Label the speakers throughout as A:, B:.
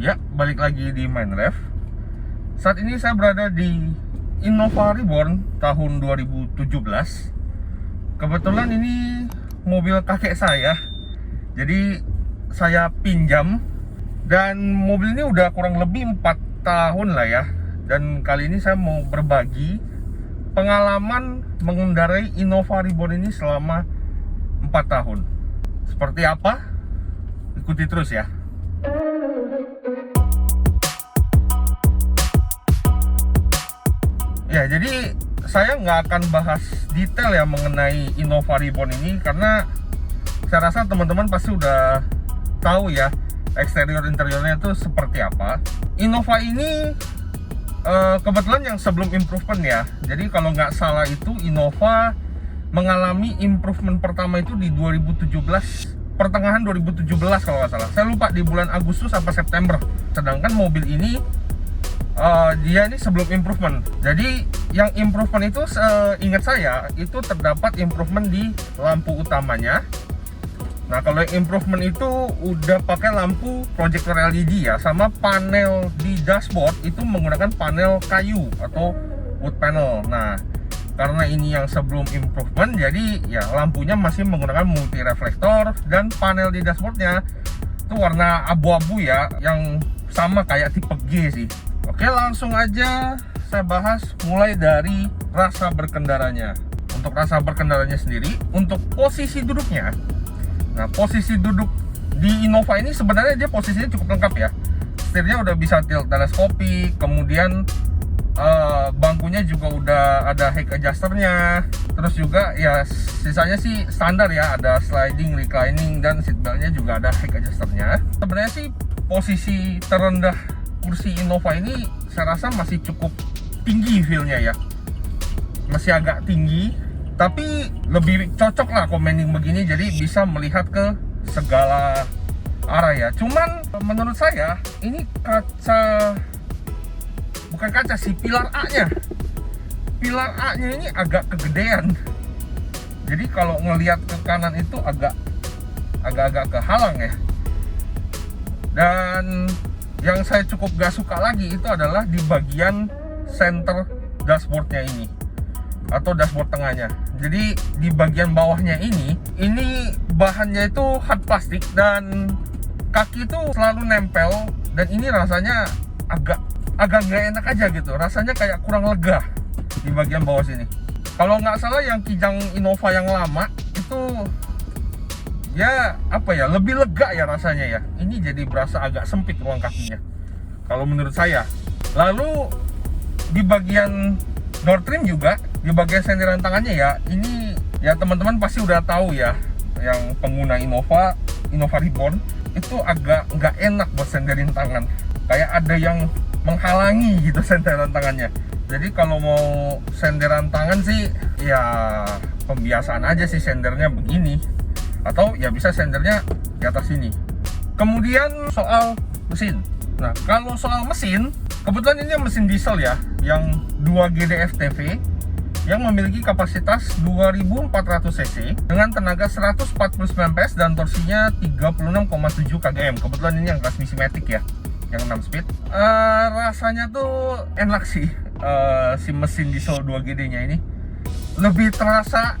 A: Ya, balik lagi di Mindrev. Saat ini saya berada di Innova Reborn tahun 2017. Kebetulan ini mobil kakek saya. Jadi saya pinjam, dan mobil ini udah kurang lebih 4 tahun lah ya. Dan kali ini saya mau berbagi pengalaman mengendarai Innova Reborn ini selama 4 tahun. Seperti apa? Ikuti terus ya. Ya, jadi saya nggak akan bahas detail ya mengenai Innova Reborn ini, karena saya rasa teman-teman pasti udah tahu ya eksterior interiornya itu seperti apa. Innova ini kebetulan yang sebelum improvement ya. Jadi kalau nggak salah itu Innova mengalami improvement pertama itu di 2017, pertengahan 2017 kalau nggak salah. Saya lupa di bulan Agustus sampai September. Sedangkan mobil ini dia ini sebelum improvement. Jadi yang improvement itu ingat saya itu terdapat improvement di lampu utamanya. Nah, kalau yang improvement itu udah pakai lampu projector LED ya, sama panel di dashboard itu menggunakan panel kayu atau wood panel. Nah, karena ini yang sebelum improvement, jadi ya lampunya masih menggunakan multi reflektor, dan panel di dashboardnya itu warna abu-abu ya, yang sama kayak tipe G sih. Oke, langsung aja saya bahas mulai dari rasa berkendaranya. Untuk rasa berkendaranya sendiri, untuk posisi duduknya. Nah, posisi duduk di Innova ini sebenarnya dia posisinya cukup lengkap ya. Setirnya udah bisa tilt teleskopik, kemudian bangkunya juga udah ada high adjusternya. Terus juga ya sisanya sih standar ya, ada sliding, reclining, dan seatbeltnya juga ada high adjusternya. Sebenarnya sih posisi terendah kursi Innova ini saya rasa masih cukup tinggi feel-nya ya. Masih agak tinggi, tapi lebih cocok lah commenting begini, jadi bisa melihat ke segala arah ya. Cuman menurut saya ini bukan kaca sih, pilar A-nya. Pilar A-nya ini agak kegedean. Jadi kalau ngelihat ke kanan itu agak-agak kehalang ya. Dan yang saya cukup gak suka lagi itu adalah di bagian center dashboardnya ini, atau dashboard tengahnya. Jadi di bagian bawahnya ini bahannya itu hard plastik, dan kaki itu selalu nempel, dan ini rasanya agak nggak enak aja gitu. Rasanya kayak kurang lega di bagian bawah sini. Kalau nggak salah yang kijang Innova yang lama itu ya apa ya, lebih lega ya rasanya ya. Ini jadi berasa agak sempit ruang kakinya kalau menurut saya. Lalu di bagian door trim juga, di bagian senderan tangannya ya, ini ya teman-teman pasti udah tahu ya, yang pengguna Innova Reborn itu agak nggak enak buat senderin tangan, kayak ada yang menghalangi gitu senderan tangannya. Jadi kalau mau senderan tangan sih ya pembiasaan aja sih sendernya begini, atau ya bisa sendernya di atas sini. Kemudian soal mesin. Nah, kalau soal mesin, kebetulan ini mesin diesel ya, yang 2 GDF-TV yang memiliki kapasitas 2400 cc dengan tenaga 149 PS dan torsinya 36,7 kgm. Kebetulan ini yang transmisi matic ya, yang 6 speed. Rasanya tuh enak sih, si mesin diesel 2 GD-nya ini lebih terasa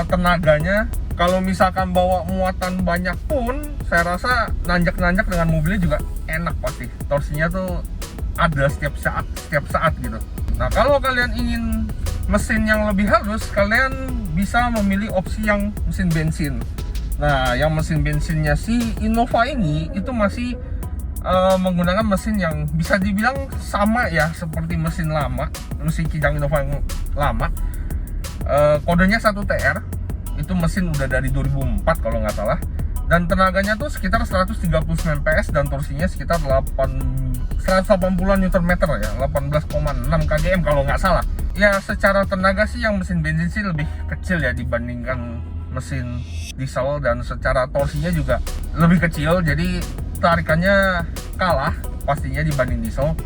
A: tenaganya. Kalau misalkan bawa muatan banyak pun, saya rasa nanjak-nanjak dengan mobilnya juga enak pasti. Torsinya tuh ada setiap saat gitu. Nah, kalau kalian ingin mesin yang lebih halus, kalian bisa memilih opsi yang mesin bensin. Nah, yang mesin bensinnya si Innova ini itu masih menggunakan mesin yang bisa dibilang sama ya seperti mesin lama, mesin kijang Innova yang lama. Kodenya 1TR. Itu mesin udah dari 2004 kalau nggak salah, dan tenaganya tuh sekitar 139 PS dan torsinya sekitar 180-an Nm ya, 18,6 kgm kalau nggak salah ya. Secara tenaga sih yang mesin bensin sih lebih kecil ya dibandingkan mesin diesel, dan secara torsinya juga lebih kecil, jadi tarikannya kalah pastinya dibanding diesel.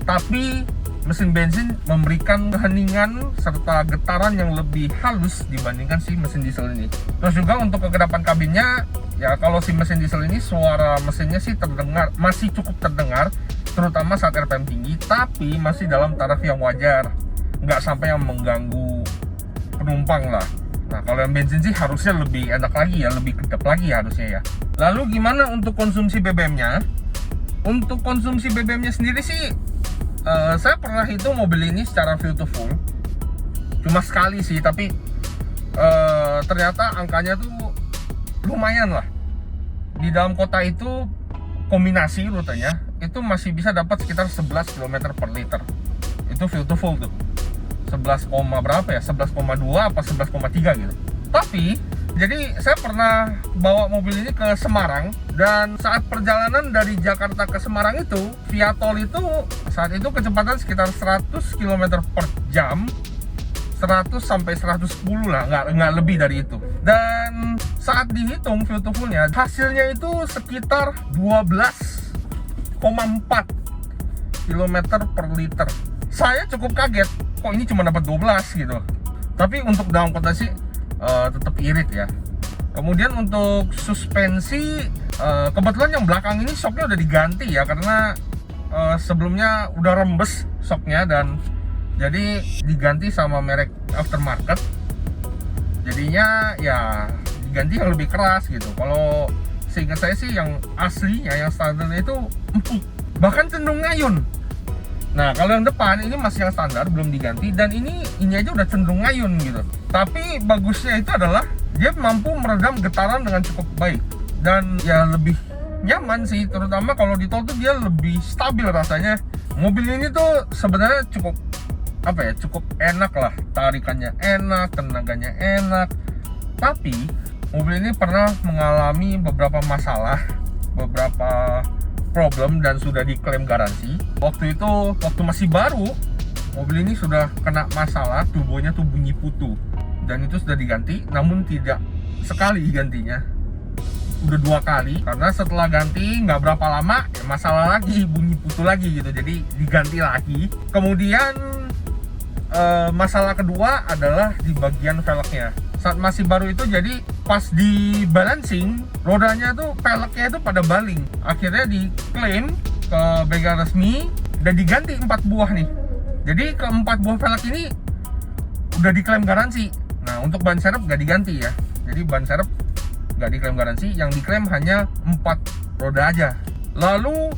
A: Tapi mesin bensin memberikan keheningan serta getaran yang lebih halus dibandingkan si mesin diesel ini. Terus juga untuk kekedapan kabinnya, ya kalau si mesin diesel ini suara mesinnya sih terdengar, masih cukup terdengar, terutama saat RPM tinggi, tapi masih dalam taraf yang wajar, nggak sampai yang mengganggu penumpang lah. Nah kalau yang bensin sih harusnya lebih enak lagi ya, lebih kedap lagi harusnya ya. Lalu gimana untuk konsumsi BBM-nya? Untuk konsumsi BBM-nya sendiri sih, saya pernah hitung mobil ini secara fuel to full, cuma sekali sih, tapi ternyata angkanya tuh lumayan lah. Di dalam kota itu kombinasi rutenya itu masih bisa dapat sekitar 11 km per liter. Itu fuel to full tuh 11, berapa ya, 11,2 apa 11,3 gitu. Tapi jadi saya pernah bawa mobil ini ke Semarang, dan saat perjalanan dari Jakarta ke Semarang itu via tol itu saat itu kecepatan sekitar 100 km per jam, 100 sampai 110 lah, nggak lebih dari itu. Dan saat dihitung fuel to full-nya, hasilnya itu sekitar 12,4 km per liter. Saya cukup kaget, kok ini cuma dapat 12 gitu. Tapi untuk dalam kota sih tetap irit ya. Kemudian untuk suspensi, kebetulan yang belakang ini shocknya udah diganti ya, karena sebelumnya udah rembes shocknya, dan jadi diganti sama merek aftermarket. Jadinya ya diganti yang lebih keras gitu. Kalau seingat saya sih yang aslinya, yang standarnya itu empuk, bahkan cenderung ngayun. Nah kalau yang depan ini masih yang standar, belum diganti, dan ini aja udah cenderung ngayun gitu. Tapi bagusnya itu adalah dia mampu meredam getaran dengan cukup baik, dan ya lebih nyaman sih, terutama kalau di tol tuh dia lebih stabil rasanya. Mobil ini tuh sebenarnya cukup cukup enak lah, tarikannya enak, tenaganya enak. Tapi mobil ini pernah mengalami beberapa masalah, beberapa problem, dan sudah diklaim garansi. Waktu masih baru, mobil ini sudah kena masalah, turbonya tuh bunyi putu, dan itu sudah diganti. Namun tidak sekali gantinya, udah 2 kali, karena setelah ganti nggak berapa lama ya masalah lagi, bunyi putu lagi gitu, jadi diganti lagi. Kemudian masalah kedua adalah di bagian velgnya. Saat masih baru itu, jadi pas di balancing, rodanya tuh, peleknya itu pada baling. Akhirnya diklaim ke bengkel resmi dan diganti 4 buah nih. Jadi ke 4 buah velg ini udah diklaim garansi. Nah untuk ban serep nggak diganti ya, jadi ban serep nggak diklaim garansi, yang diklaim hanya 4 roda aja. Lalu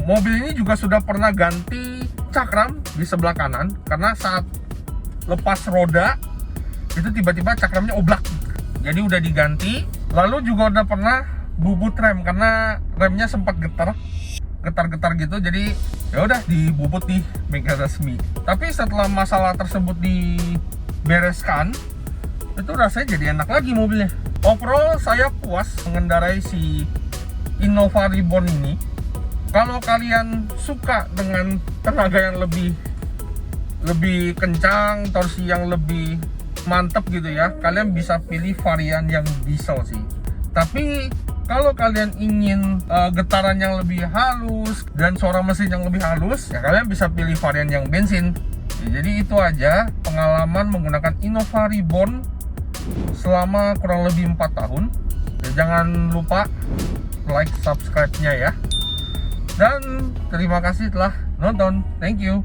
A: mobil ini juga sudah pernah ganti cakram di sebelah kanan, karena saat lepas roda itu tiba-tiba cakramnya oblak, jadi udah diganti. Lalu juga udah pernah bubut rem, karena remnya sempat getar gitu, jadi ya udah dibubut di bengkel resmi. Tapi setelah masalah tersebut dibereskan, itu rasanya jadi enak lagi mobilnya. Overall saya puas mengendarai si Innova Reborn ini. Kalau kalian suka dengan tenaga yang lebih kencang, torsi yang lebih mantep gitu ya, kalian bisa pilih varian yang diesel sih. Tapi kalau kalian ingin getaran yang lebih halus dan suara mesin yang lebih halus, ya kalian bisa pilih varian yang bensin. Ya, jadi itu aja pengalaman menggunakan Innova Reborn selama kurang lebih 4 tahun. Ya, jangan lupa like, subscribe-nya ya. Dan terima kasih telah nonton. Thank you.